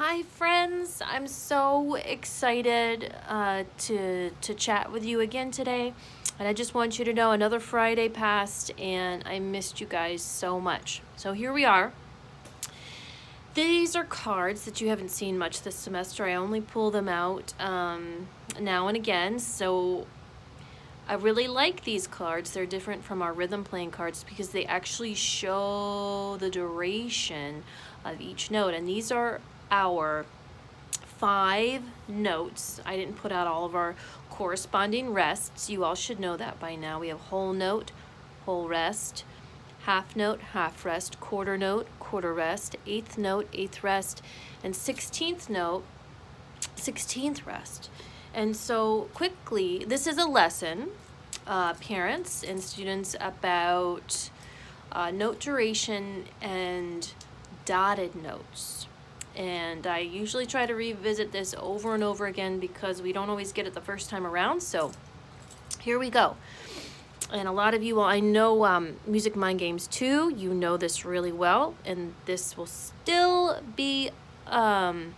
Hi friends, I'm so excited to chat with you again today, and I just want you to know another Friday passed and I missed you guys so much. So here we are. These are cards that you haven't seen much this semester. I only pull them out now and again, so I really like these cards. They're different from our rhythm playing cards because they actually show the duration of each note, and these are our 5 notes. I didn't put out all of our corresponding rests. You all should know that by now. We have whole note, whole rest, half note, half rest, quarter note, quarter rest, eighth note, eighth rest, and 16th note, 16th rest. And so quickly, this is a lesson, parents and students, about note duration and dotted notes. And I usually try to revisit this over and over again because we don't always get it the first time around. So here we go. And a lot of you, I know Music Mind Games 2, you know this really well. And this will still be, when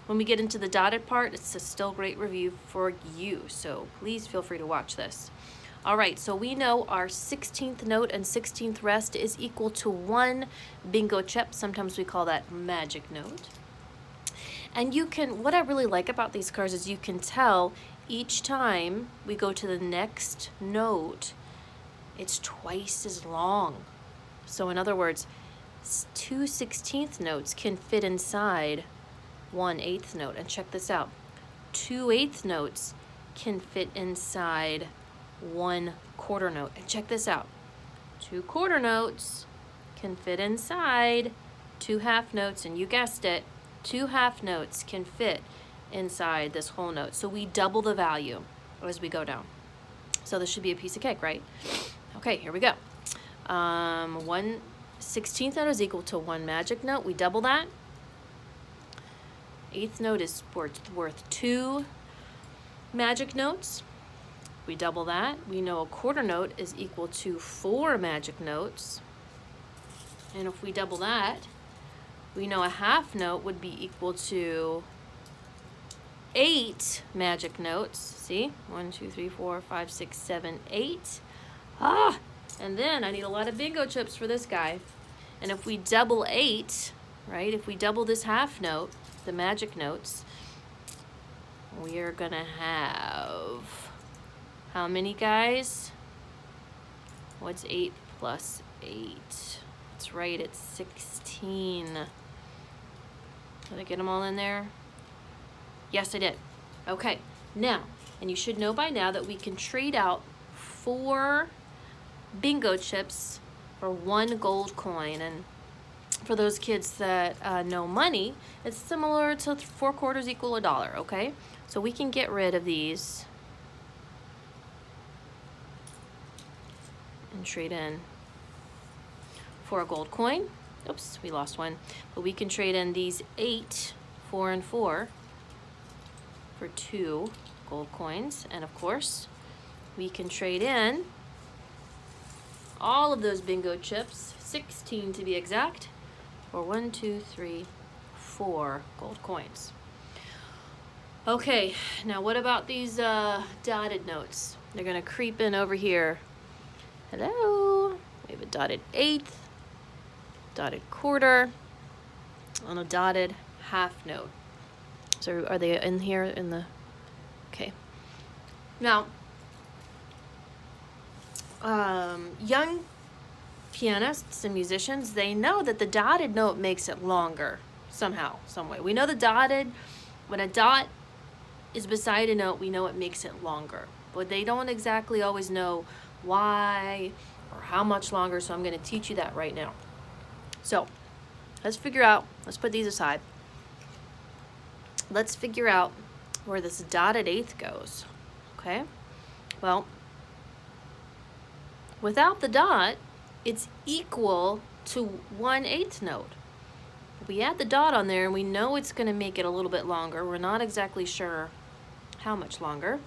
we get into the dotted part, it's a still great review for you. So please feel free to watch this. All right, so we know our 16th note and 16th rest is equal to 1 bingo chip. Sometimes we call that magic note. And you can, what I really like about these cards is you can tell each time we go to the next note, it's twice as long. So in other words, 2 16th notes can fit inside 1 8th note. And check this out. 2 8th notes can fit inside 1 quarter note. And check this out. 2 quarter notes can fit inside 2 half notes, and you guessed it, 2 half notes can fit inside this whole note. So we double the value as we go down. So this should be a piece of cake, right? Okay, here we go. 1 16th note is equal to 1 magic note. We double that. 8th note is worth 2 magic notes. We double that. We know a quarter note is equal to 4 magic notes. And if we double that, we know a half note would be equal to 8 magic notes. See? 1, 2, 3, 4, 5, 6, 7, 8. And then I need a lot of bingo chips for this guy. And if we double 8, right? If we double this half note, the magic notes, we are gonna have how many guys? What's 8 plus 8? That's right, it's 16. Did I get them all in there? Yes, I did. Okay, now, and you should know by now that we can trade out 4 bingo chips for 1 gold coin. And for those kids that know money, it's similar to 4 quarters equal $1, okay? So we can get rid of these and trade in for a gold coin. Oops, we lost one. But we can trade in these 8, 4, and 4 for 2 gold coins. And of course, we can trade in all of those bingo chips, 16 to be exact, for 1, 2, 3, 4 gold coins. Okay, now what about these dotted notes? They're gonna creep in over here. Hello, we have a dotted 8th, dotted quarter, and a dotted half note. So are they in here in the, okay. Now, young pianists and musicians, they know that the dotted note makes it longer somehow, some way. We know the dotted, when a dot is beside a note, we know it makes it longer. But they don't exactly always know why or how much longer, so I'm going to teach you that right now. So let's figure out, let's put these aside. Let's figure out where this dotted 8th goes, okay? Well, without the dot, it's equal to 1 8th note. We add the dot on there and we know it's going to make it a little bit longer. We're not exactly sure how much longer.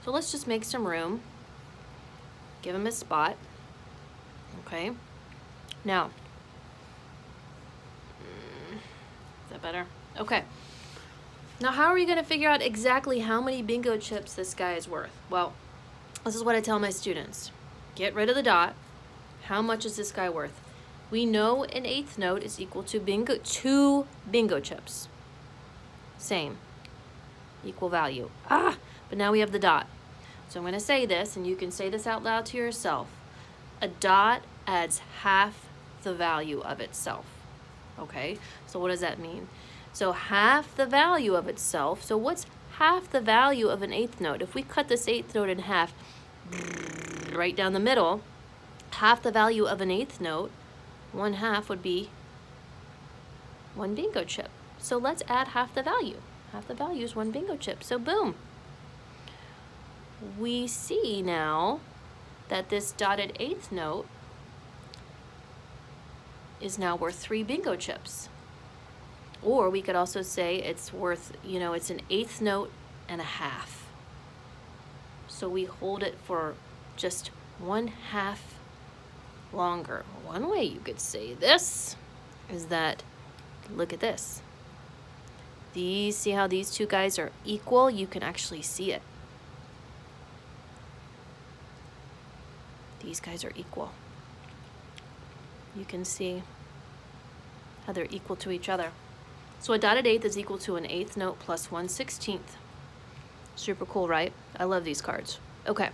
So let's just make some room. Give him a spot. Okay. Now, better? Okay. Now, how are we going to figure out exactly how many bingo chips this guy is worth? Well, this is what I tell my students. Get rid of the dot. How much is this guy worth? We know an eighth note is equal to 2 bingo chips. Same. Equal value. But now we have the dot. So I'm going to say this, and you can say this out loud to yourself. A dot adds half the value of itself. Okay? So what does that mean? So half the value of itself. So what's half the value of an eighth note? If we cut this eighth note in half, right down the middle, half the value of an eighth note, 1/2 would be 1 bingo chip. So let's add half the value. Half the value is 1 bingo chip. So boom. We see now that this dotted eighth note is now worth 3 bingo chips. Or we could also say it's worth, it's an eighth note and a half. So we hold it for just 1/2 longer. One way you could say this is that, look at this. See how these two guys are equal? You can actually see it. These guys are equal. You can see how they're equal to each other. So a dotted eighth is equal to an eighth note plus 1/16. Super cool, right? I love these cards. Okay.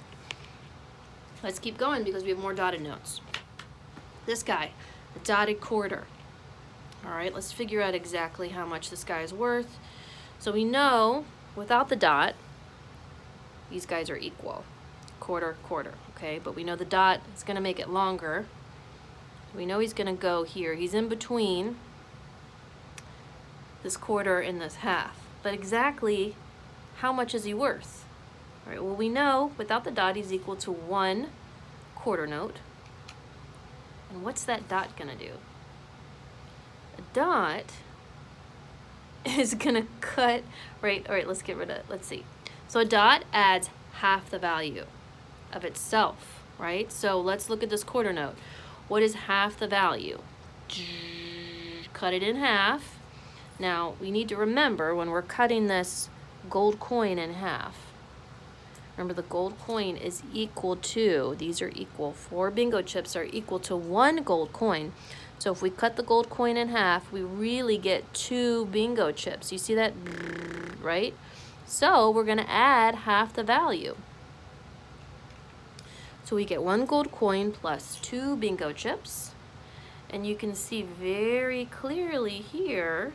Let's keep going because we have more dotted notes. This guy, the dotted quarter. All right, let's figure out exactly how much this guy is worth. So we know without the dot, these guys are equal. Quarter, quarter, okay? But we know the dot is going to make it longer. We know he's going to go here. He's in between this quarter and this half. But exactly how much is he worth? All right, well, we know without the dot, he's equal to 1 quarter note. And what's that dot going to do? A dot is going to cut, right? All right, let's get rid of it. Let's see. So a dot adds half the value of itself, right? So let's look at this quarter note. What is half the value? Cut it in half. Now, we need to remember when we're cutting this gold coin in half. Remember, the gold coin is equal to, these are equal, 4 bingo chips are equal to 1 gold coin. So if we cut the gold coin in half, we really get 2 bingo chips. You see that, right? So we're going to add half the value. So we get 1 gold coin plus 2 bingo chips. And you can see very clearly here,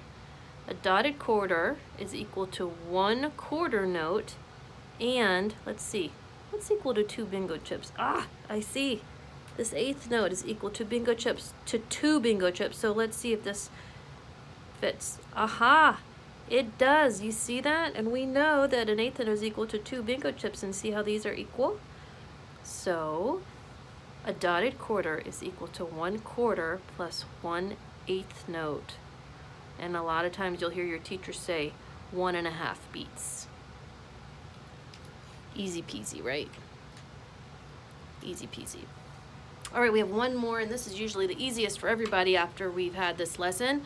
a dotted quarter is equal to 1 quarter note. And let's see, what's equal to 2 bingo chips? I see. This eighth note is equal to 2 bingo chips. So let's see if this fits. Aha! It does. You see that? And we know that an eighth note is equal to 2 bingo chips. And see how these are equal? So a dotted quarter is equal to 1 quarter plus 1/8 note. And a lot of times you'll hear your teacher say 1.5 beats. Easy peasy, right? Easy peasy. All right, we have one more, and this is usually the easiest for everybody after we've had this lesson.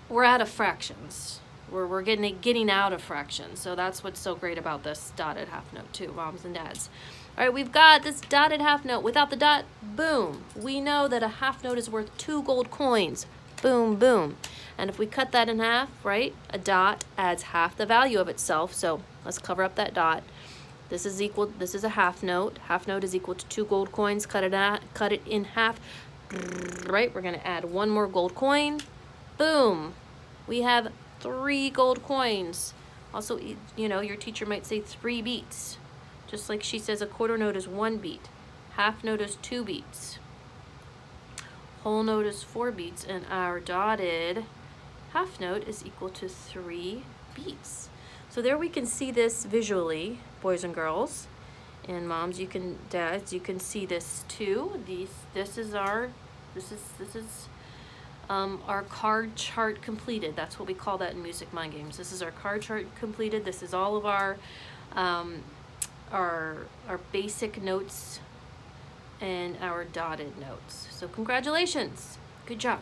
We're out of fractions. We're getting out of fractions. So that's what's so great about this dotted half note too, moms and dads. All right, we've got this dotted half note. Without the dot, boom. We know that a half note is worth 2 gold coins. Boom, boom. And if we cut that in half, right, a dot adds half the value of itself. So let's cover up that dot. This is a half note. Half note is equal to 2 gold coins. Cut it in half. Right, we're going to add 1 more gold coin. Boom. We have 3 gold coins. Also, your teacher might say 3 beats. Just like she says a quarter note is 1 beat. Half note is 2 beats. Whole note is 4 beats. And our dotted half note is equal to 3 beats. So there we can see this visually, boys and girls. And moms, dads, you can see this too. This is our card chart completed. That's what we call that in Music Mind Games. This is our card chart completed. This is all of our basic notes and our dotted notes. So congratulations. Good job.